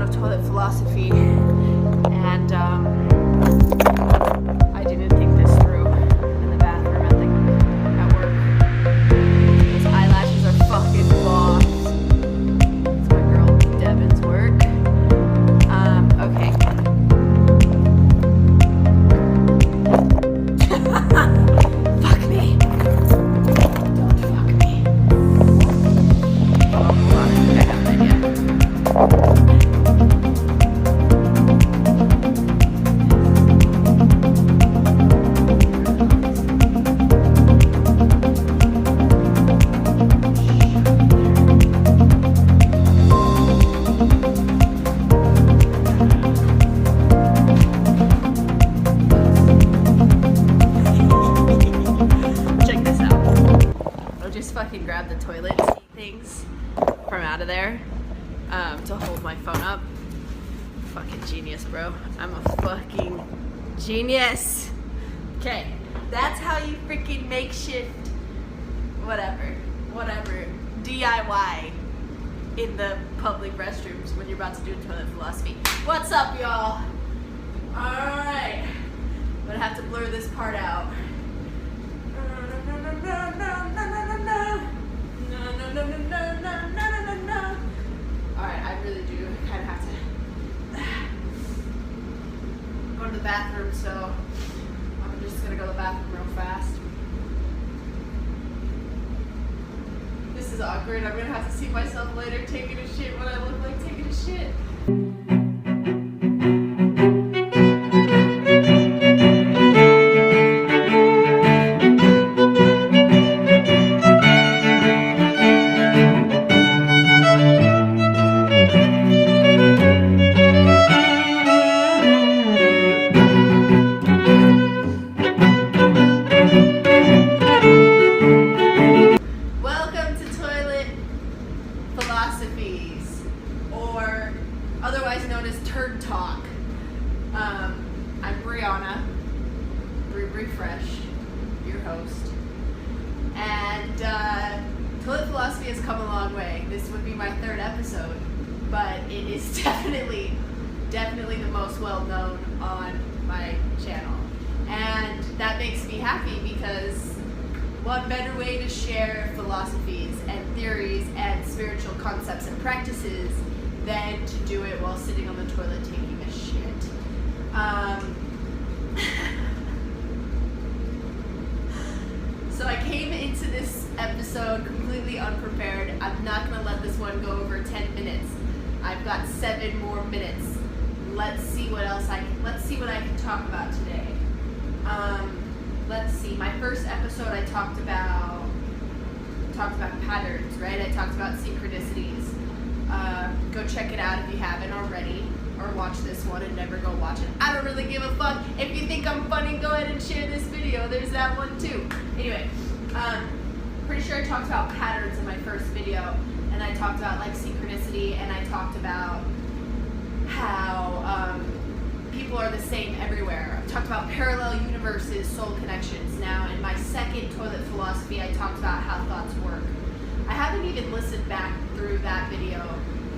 of toilet philosophy, and I didn't think this through in the bathroom at work. Those eyelashes are fucking boss. It's my girl Devin's work. Okay. Fuck me. Don't fuck me. Oh, hold on. I think I have an idea. Check this out. I'll just fucking grab the toilet seat things from out of there to hold my phone up. Fucking genius, bro. I'm a fucking genius. Okay, that's how you freaking makeshift whatever DIY in the public restrooms when you're about to do toilet philosophy. What's up, y'all? Alright, I'm gonna have to blur this part out. Alright, I really do kind of have to go to the bathroom, so I'm just gonna go to the bathroom real fast. This is awkward. I'm gonna have to see myself later taking a shit when I look like taking a shit. Philosophies, or otherwise known as Turd Talk. I'm Brianna, Refresh, your host, and toilet philosophy has come a long way. This would be my third episode, but it is definitely the most well known on my channel, and that makes me happy because what better way to share philosophies and theories and spiritual concepts and practices than to do it while sitting on the toilet taking a shit. So I came into this episode completely unprepared. I'm not going to let this one go over 10 minutes. I've got 7 more minutes. Let's see what I can talk about today. Let's see. My first episode, I talked about patterns, right? I talked about synchronicities. Go check it out if you haven't already, or watch this one and never go watch it. I don't really give a fuck. If you think I'm funny, go ahead and share this video. There's that one too. Anyway, pretty sure I talked about patterns in my first video, and I talked about like synchronicity, and I talked about how people are the same everywhere. I talked about parallel universes, soul connections. Now, in my second toilet philosophy, I talked about how thoughts work. I haven't even listened back through that video,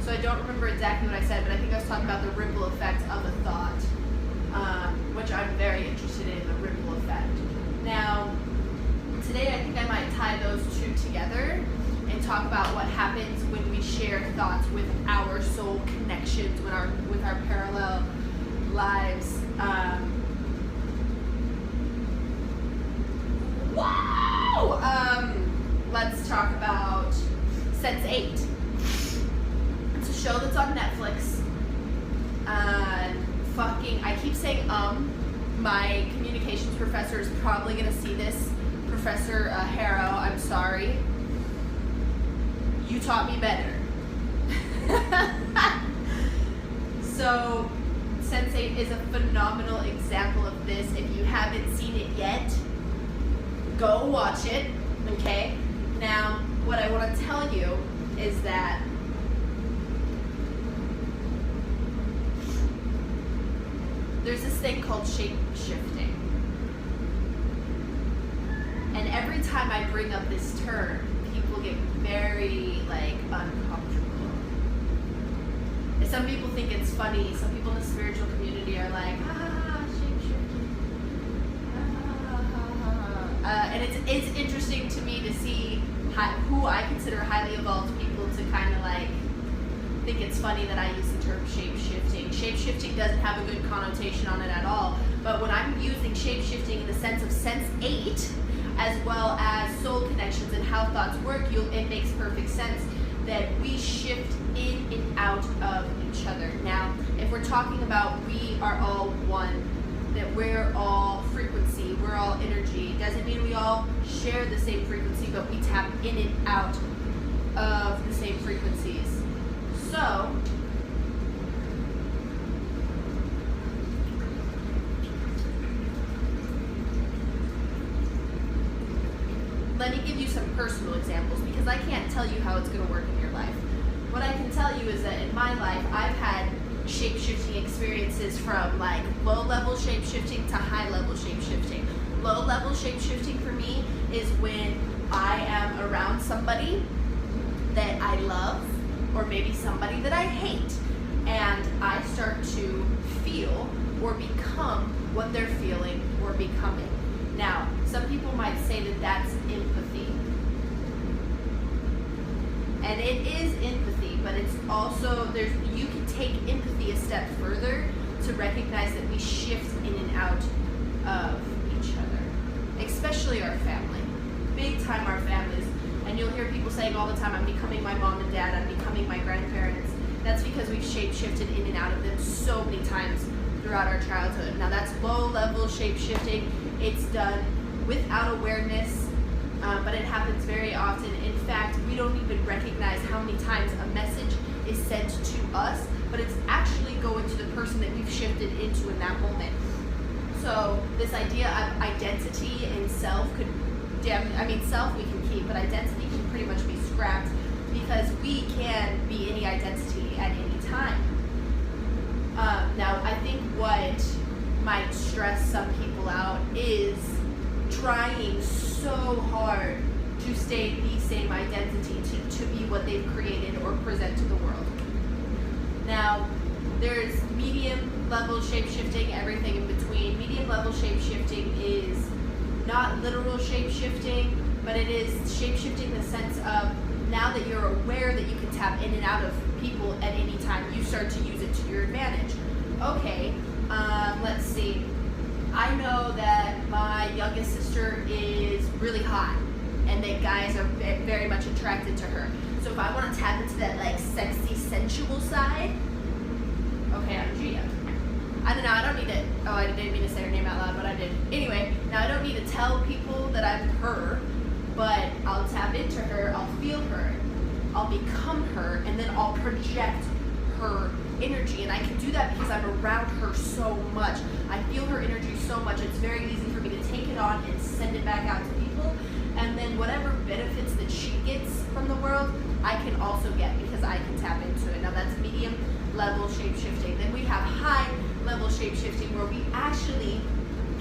so I don't remember exactly what I said, but I think I was talking about the ripple effect of a thought, which I'm very interested in, the ripple effect. Now, today I think I might tie those two together and talk about what happens when we share thoughts with our soul connections, with our parallel lives. Let's talk about Sense8. It's a show that's on Netflix. I keep saying my communications professor is probably gonna see this. Professor Harrow, I'm sorry. You taught me better. So Sense8 is a phenomenal example of this. If you haven't seen it yet, go watch it, okay? Now, what I want to tell you is that there's this thing called shape shifting. And every time I bring up this term, people get very, uncomfortable. some people think it's funny. Some people in the spiritual community are like, shape-shifting. And it's interesting to me to see who I consider highly evolved people to kind of like think it's funny that I use the term shape-shifting. Shape-shifting doesn't have a good connotation on it at all, but when I'm using shape-shifting in the sense of sense 8, as well as soul connections and how thoughts work, it makes perfect sense that we shift in and out of each other. Now, if we're talking about we are all one, that we're all frequency, we're all energy, doesn't mean we all share the same frequency, but we tap in and out of the same frequencies. So, let me give you some personal examples, because I can't tell you how it's going to work in your life. What I can tell you is that in my life, I've had shape-shifting experiences from like low-level shape-shifting to high-level shape-shifting. Low-level shape-shifting for me is when I am around somebody that I love, or maybe somebody that I hate, and I start to feel or become what they're feeling or becoming. Now, some people might say that that's empathy. And it is empathy, but it's also, you can take empathy a step further to recognize that we shift in and out of each other, especially our family. Big time our families. And you'll hear people saying all the time, I'm becoming my mom and dad, I'm becoming my grandparents. That's because we've shape-shifted in and out of them so many times throughout our childhood. Now that's low-level shape-shifting. It's done without awareness, but it happens very often. In fact, we don't even recognize how many times a message is sent to us, but it's actually going to the person that we've shifted into in that moment. So this idea of identity and self self we can keep, but identity can pretty much be scrapped, because we can be any identity at any time. Now, I think what might stress some people out is trying so hard to stay the same identity, to be what they've created or present to the world. Now, there's medium level shape-shifting, everything in between. Medium level shape-shifting is not literal shape-shifting, but it is shape-shifting in the sense of now that you're aware that you can tap in and out of people at any time, you start to use it to your advantage. Okay, let's see. I know that my youngest sister is really hot, and that guys are very much attracted to her. So if I want to tap into that like sexy, sensual side, okay, I'm Gia. I don't know, I don't need to, oh, I didn't mean to say her name out loud, but I did. Anyway, now I don't need to tell people that I'm her, but I'll tap into her, I'll feel her, I'll become her, and then I'll project her energy. And I can do that because I'm around her so much. I feel her energy so much, it's very easy for me to take it on and send it back out to people. And then whatever benefits that she gets from the world, I can also get because I can tap into it. Now that's medium level shape-shifting. Then we have high level shape-shifting, where we actually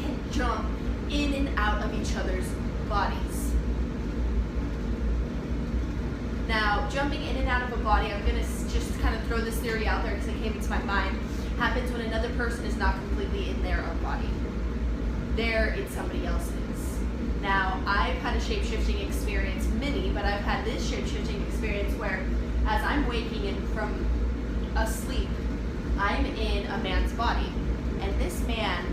can jump in and out of each other's bodies. Now, jumping in and out of a body, I'm going to just kind of throw this theory out there because it came into my mind, happens when another person is not completely in their own body. They're in somebody else's. Now, I've had a shape-shifting experience, many, but I've had this shape-shifting experience where as I'm waking in from asleep, I'm in a man's body. And this man,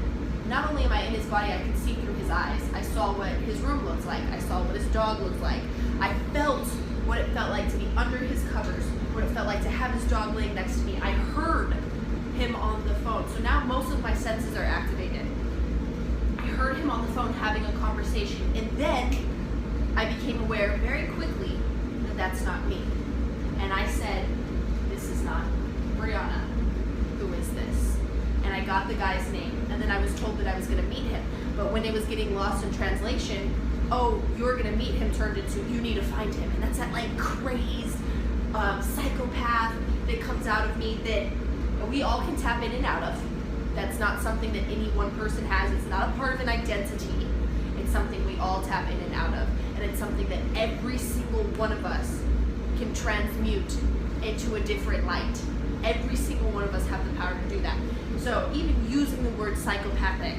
not only am I in his body, I can see through his eyes. I saw what his room looks like. I saw what his dog looked like. I felt what it felt like to be under his covers, what it felt like to have his dog laying next to me. I heard him on the phone. So now most of my senses are activated. I heard him on the phone having a conversation, and then I became aware very quickly that that's not me. And I said, this is not Brianna. Who is this? And I got the guy's name, and then I was told that I was going to meet him. But when it was getting lost in translation, oh, you're going to meet him turned into, you need to find him. And that's that like crazed psychopath that comes out of me that we all can tap in and out of. That's not something that any one person has. It's not a part of an identity. It's something we all tap in and out of. And it's something that every single one of us can transmute into a different light. Every single one of us have the power to do that. So even using the word psychopathic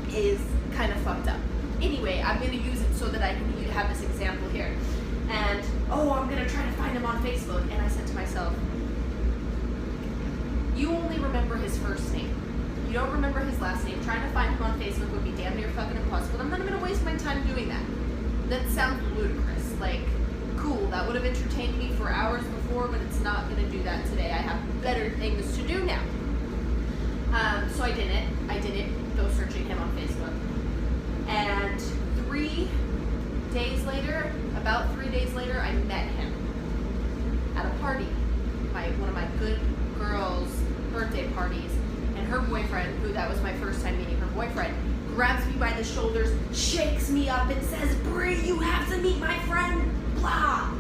is kind of fucked up. Anyway, I'm going to use it so that I can have this example here. And, I'm going to try to find him on Facebook. And I said to myself, you only remember his first name. You don't remember his last name. Trying to find him on Facebook would be damn near fucking impossible. I'm not going to waste my time doing that. That sounds ludicrous. Like, cool, that would have entertained me for hours before, but it's not going to do that today. I have better things to do now. So I didn't go searching him on Facebook. And about 3 days later, I met him at a party. One of my good girls' birthday parties. And her boyfriend, who that was my first time meeting her boyfriend, grabs me by the shoulders, shakes me up, and says, "Brie, you have to meet my friend, blah."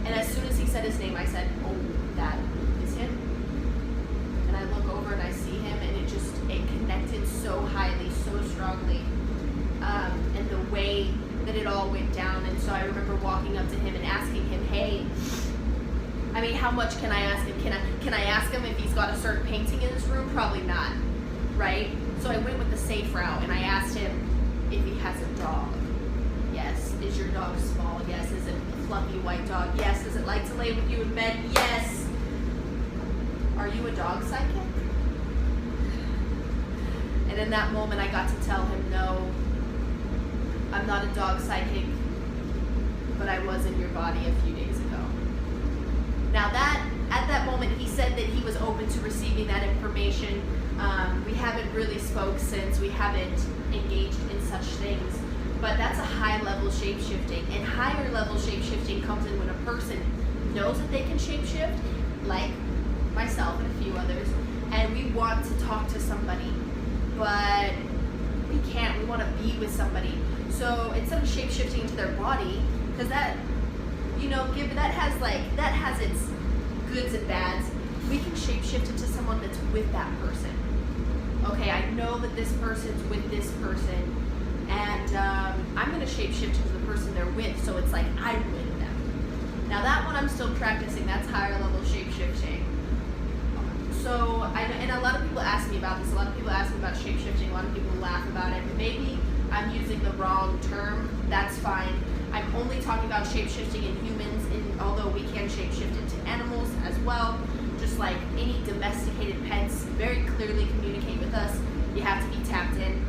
And as soon as he said his name, I said, "Oh, that is him." And I look over and I see him, and it connected so highly, so strongly. And the way that it all went down. And so I remember walking up to him and asking him, "Hey, I mean, how much can I ask him? Can I ask him if he's got a certain painting in his room? Probably not, right?" So I went with the safe route, and I asked him if he has a dog. Yes. Is your dog small? Yes. Is it a fluffy white dog? Yes. Does it like to lay with you in bed? Yes. Are you a dog psychic? And in that moment, I got to tell him, no, I'm not a dog psychic, but I was in your body a few days ago. Now at that moment, he said that he was open to receiving that information. We haven't really spoke since. We haven't engaged in such things. But that's a high-level shape-shifting. And higher-level shape-shifting comes in when a person knows that they can shape-shift, like myself and a few others, and we want to talk to somebody, but we can't. We want to be with somebody. So instead of shape-shifting into their body, because that has its goods and bads, we can shape-shift into someone that's with that person. Okay, I know that this person's with this person, and I'm going to shape-shift into the person they're with, so it's like I'm with them. Now that one I'm still practicing. That's higher level shape-shifting. So, and a lot of people ask me about this. A lot of people ask me about shape-shifting. A lot of people laugh about it. Maybe I'm using the wrong term. That's fine. I'm only talking about shape-shifting in humans, and although we can shape-shift into animals as well, just like any domesticated pets very clearly communicate with us. You have to be tapped in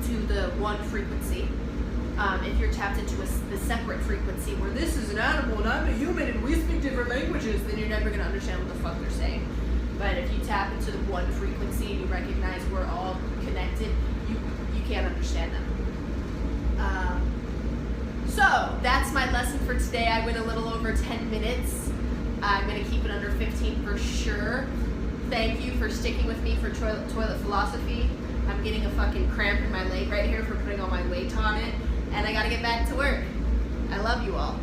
to the one frequency. If you're tapped into the separate frequency where this is an animal and I'm a human and we speak different languages, then you're never going to understand what the fuck they're saying. But if you tap into the one frequency and you recognize we're all connected, you can't understand them. So that's my lesson for today. I went a little over 10 minutes. I'm going to keep it under 15 for sure. Thank you for sticking with me for toilet philosophy. I'm getting a fucking cramp in my leg right here for putting all my weight on it. And I got to get back to work. I love you all.